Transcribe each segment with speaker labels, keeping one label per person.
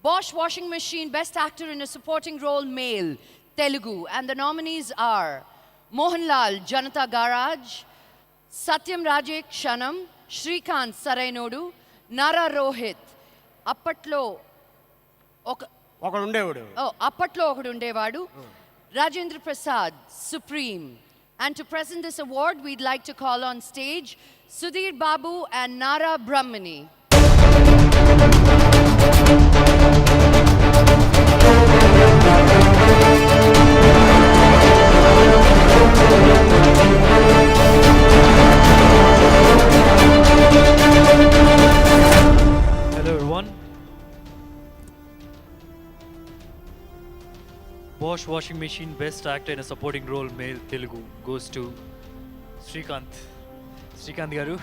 Speaker 1: Bosch Washing Machine, Best Actor in a Supporting Role, Male, Telugu. And the nominees are Mohanlal, Janata Garage, Satyam Raje, Kshanam, Shrikant, Sarainodu, Nara Rohit, అప్పట్లో ఒకడు ఉండేవాడు, Rajendra Prasad, Supreme. And to present this award, we'd like to call on stage Sudhir Babu and Nara Brahmani.
Speaker 2: Hello everyone. Bosch Washing Machine, Best Actor in a Supporting Role, Male, Telugu, goes to Shrikant. Shrikant garu.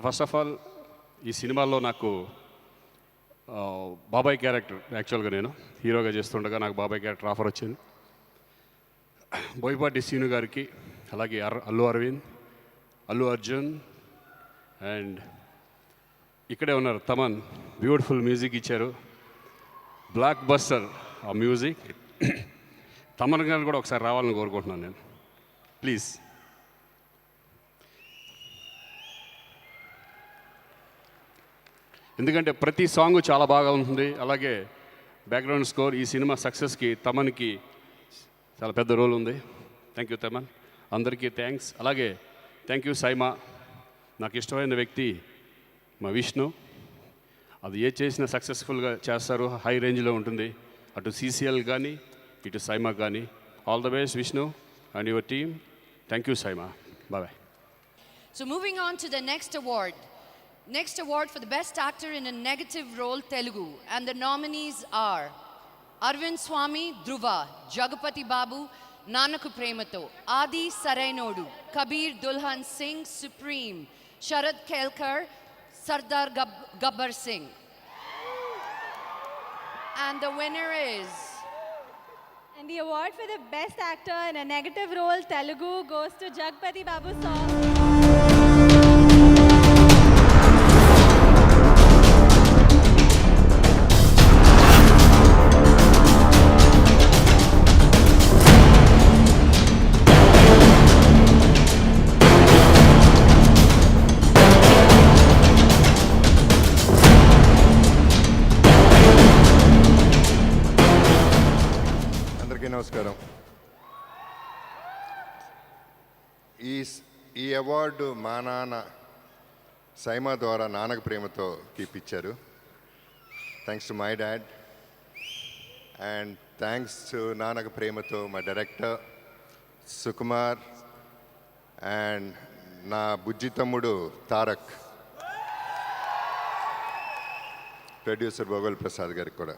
Speaker 3: First of all ఈ సినిమాలో నాకు బాబాయ్ character, యాక్చువల్గా నేను హీరోగా చేస్తుండగా నాకు బాబాయ్ క్యారెక్టర్ ఆఫర్ వచ్చింది. బోయపాటి సీను గారికి, అలాగే అల్లు అరవింద్, అల్లు అర్జున్ అండ్ ఇక్కడే ఉన్నారు తమన్, బ్యూటిఫుల్ మ్యూజిక్ ఇచ్చారు, బ్లాక్ బస్టర్ ఆ మ్యూజిక్. తమన్ గారు కూడా ఒకసారి రావాలని కోరుకుంటున్నాను నేను, ప్లీజ్. ఎందుకంటే ప్రతి సాంగ్ చాలా బాగా ఉంటుంది, అలాగే బ్యాక్గ్రౌండ్ స్కోర్ ఈ సినిమా సక్సెస్కి తమన్కి చాలా పెద్ద రోల్ ఉంది. థ్యాంక్ యూ తమన్, అందరికీ థ్యాంక్స్. అలాగే థ్యాంక్ యూ సైమా, నాకు ఇష్టమైన వ్యక్తి మా విష్ణు, అది ఏ చేసినా సక్సెస్ఫుల్గా చేస్తారు, హై రేంజ్లో ఉంటుంది, అటు సీసీఎల్ కానీ ఇటు సైమా కానీ. All the best Vishnu and your team. Thank you SIIMA, bye.
Speaker 1: So moving on to the next award. Next award for the Best Actor in a Negative Role, Telugu. And the nominees are Arvind Swamy, Dhruva, Jagapati Babu, Nanaku Premato, Adi Sarainodu, Kabir Dulhan Singh, Supreme, Sharad Kelkar, Sardar Gabbar Singh. And the winner is...
Speaker 4: And the award for the Best Actor in a Negative Role, Telugu, goes to Jagpati Babu sir.
Speaker 5: నమస్కారం. ఈ award మా నాన్న సైమా ద్వారా నాన్నకు ప్రేమతో ఇప్పించారు. Thanks to my dad and thanks to Nannaku Prematho మా director Sukumar and నా బుజ్జి తమ్ముడు Tarak, producer భోగల్ Prasad గారికి కూడా.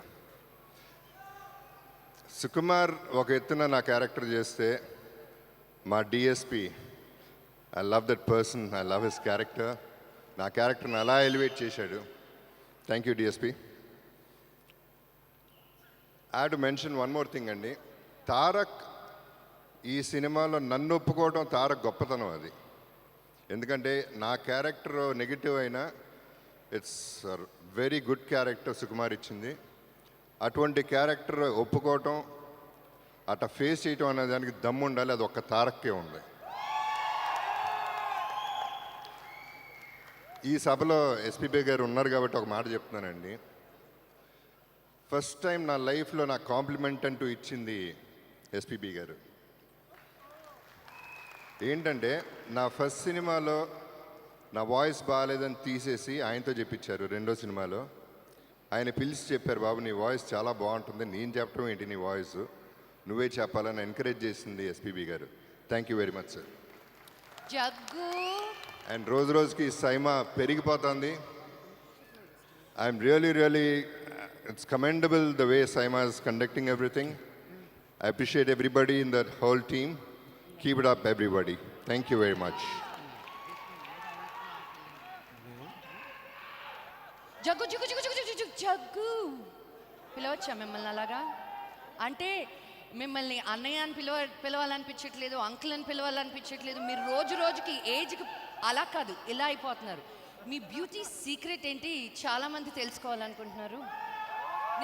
Speaker 5: సుకుమార్ ఒక ఎత్తున నా క్యారెక్టర్ చేస్తే, మా DSP, I love that person, I love his character, నా క్యారెక్టర్ని అలా ఎలివేట్ చేశాడు. Thank you DSP. I have to mention one more thing అండి. తారక్ ఈ సినిమాలో నన్ను ఒప్పుకోవడం తారక్ గొప్పతనం అది. ఎందుకంటే నా క్యారెక్టర్ నెగిటివ్ అయినా it's very good character Sukumar ఇచ్చింది. అటువంటి క్యారెక్టర్ ఒప్పుకోవటం, అట్లా ఫేస్ చేయటం అనే దానికి దమ్ము ఉండాలి, అది ఒక్క తారక్కే ఉంది. ఈ సభలో ఎస్పీబీ గారు ఉన్నారు కాబట్టి ఒక మాట చెప్తున్నానండి. ఫస్ట్ టైం నా లైఫ్లో నా కాంప్లిమెంట్ అంటూ ఇచ్చింది ఎస్పీబీ గారు. ఏంటంటే నా ఫస్ట్ సినిమాలో నా వాయిస్ బాగాలేదని తీసేసి ఆయనతో చెప్పించారు. రెండో సినిమాలో ఆయన పిలిచి చెప్పారు, బాబు నీ వాయిస్ చాలా బాగుంటుంది, నేను చెప్పడం ఏంటి, నీ వాయిస్ నువ్వే చెప్పాలని ఎంకరేజ్ చేసింది SPB garu. Thank you very much sir.
Speaker 1: Jaggu
Speaker 5: and రోజు రోజుకి సైమా పెరిగిపోతుంది. I'm really it's commendable the way SIIMA is conducting everything. I appreciate everybody in that whole team. Keep it up everybody. Thank you very much.
Speaker 1: Jaggu Jaggu Jaggu Jaggu Jaggu Jaggu Jaggu పిలవచ్చా మిమ్మల్ని అలాగా? అంటే మిమ్మల్ని అన్నయ్య అని పిలవాలనిపించట్లేదు, అంకుల్ అని పిలవాలనిపించట్లేదు. మీరు రోజు రోజుకి ఏజ్కి అలా కాదు, ఇలా అయిపోతున్నారు. మీ బ్యూటీ సీక్రెట్ ఏంటి చాలామంది తెలుసుకోవాలనుకుంటున్నారు.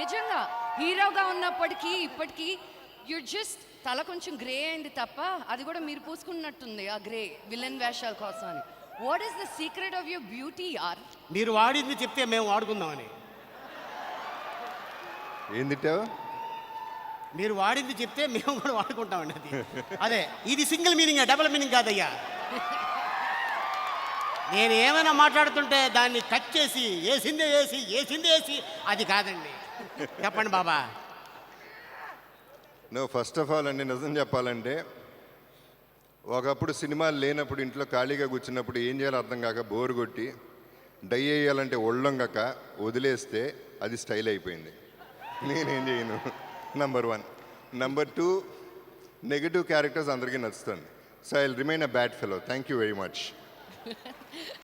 Speaker 1: నిజంగా హీరోగా ఉన్నప్పటికీ ఇప్పటికీ యూర్ జస్ట్ తల కొంచెం గ్రే అయింది తప్ప, అది కూడా మీరు పూసుకున్నట్టుంది ఆ గ్రే విలన్ వేషాల కోసం అని. What is the secret of your beauty are?
Speaker 6: మీరు వాడింది చెప్తే మేము వాడుకుందామని.
Speaker 5: ఏం తిట్టావు?
Speaker 6: మీరు వాడింది చెప్తే మేము కూడా వాడుకుంటామండి. అది అదే, ఇది సింగిల్ మీనింగ్, డబుల్ మీనింగ్ కాదయ్యా. నేను ఏమైనా మాట్లాడుతుంటే దాన్ని కట్ చేసి వేసిందే వేసి అది కాదండి. చెప్పండి బాబా.
Speaker 5: నువ్వు ఫస్ట్ ఆఫ్ ఆల్ అండి, నిజం చెప్పాలంటే ఒకప్పుడు సినిమాలు లేనప్పుడు ఇంట్లో ఖాళీగా కూర్చున్నప్పుడు ఏం చేయాలో అర్థం కాక బోరు కొట్టి డై వేయాలంటే ఒళ్ళొంగక వదిలేస్తే అది స్టైల్ అయిపోయింది. నేనేం చేయను. నంబర్ 1. నంబర్ 2, నెగిటివ్ క్యారెక్టర్స్ అందరికీ నచ్చుతుంది. So I will remain a bad fellow. Thank you very much.